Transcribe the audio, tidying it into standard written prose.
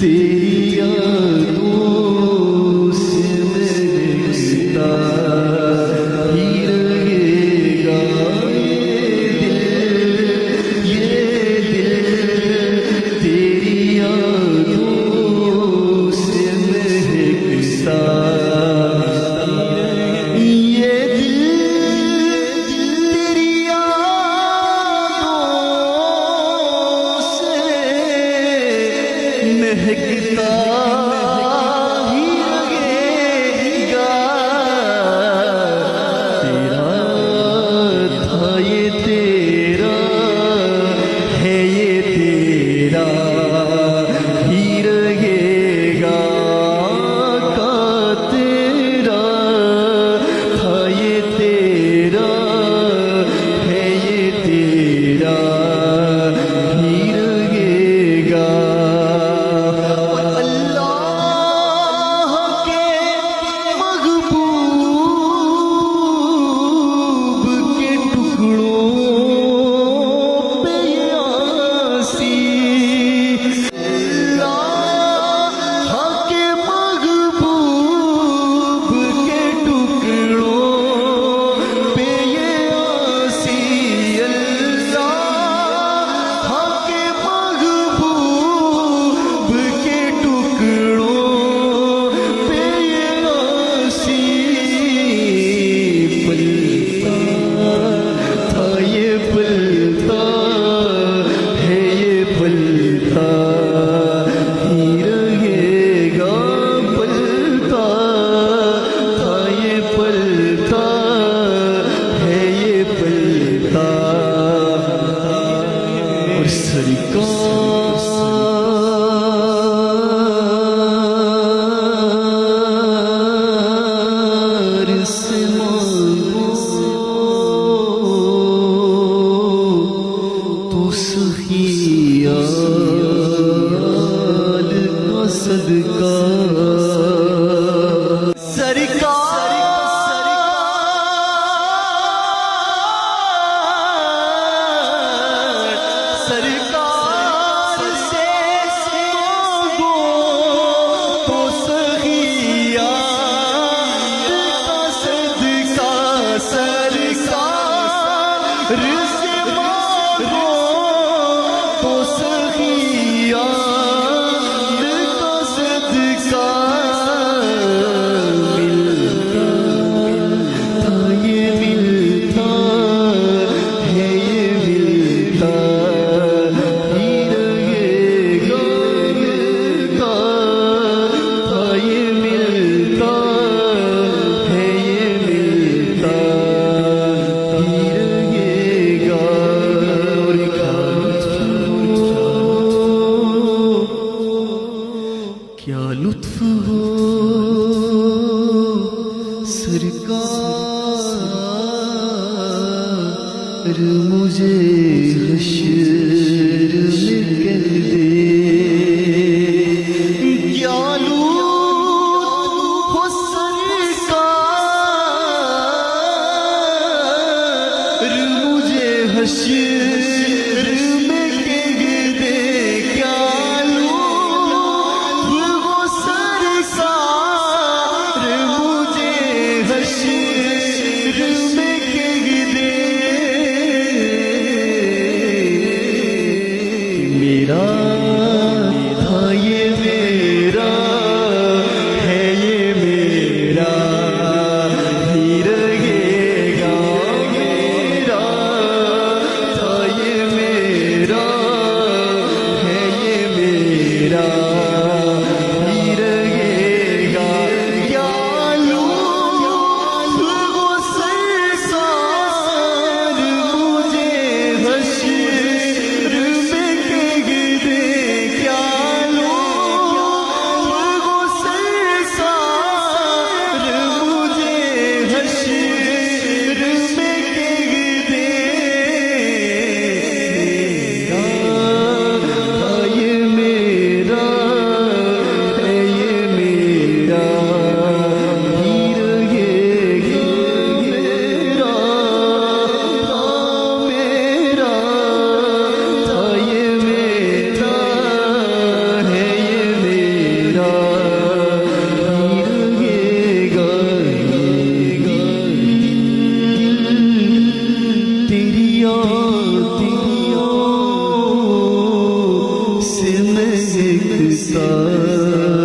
तेरी यादों से महकता ही रहेगा ये दिल तेरी यादों से महकता ये दिल तेरी यादों से महकता ही रहेगा तेरा था ये तेरा है ये तेरा ही रहेगा का तेरा था ये तेरा है ये तेरा ही रहेगा अल्लाह के महबूब के टुकड़ों पे आसी अल्लाह के महबूब के टुकड़ों पे आसी अल्लाह के महबूब के टुकड़ों पे आसी पलता था ये पलता है ये पलता ही रहेगा पलता था ये पलता है ये पलता और सरकार से मांगो तो सही याद का सदका सरकार से मांगो तो सही याद का सदका सरकार से मांगो तो सही याद का सदका मिलता था ये मिलता है ये मिलता ही रहेगा मिलता था ये मिलता है ये मिलता ही रहेगा और क्या लुत्फ हो सरकार मुझे हश्र में कह दे क्या लुत्फ हो सरकार मुझे हश्र में कह दे क्या लुत्फ हो सरकार मुझे हश्र में कह दे मेरा था ये मेरा है ये मेरा ही रहेगा मेरा था ये मेरा है ये मेरा ही रहेगा क्या लुत्फ हो सरकार मुझे हश्र में कह दे क्या लुत्फ साथ,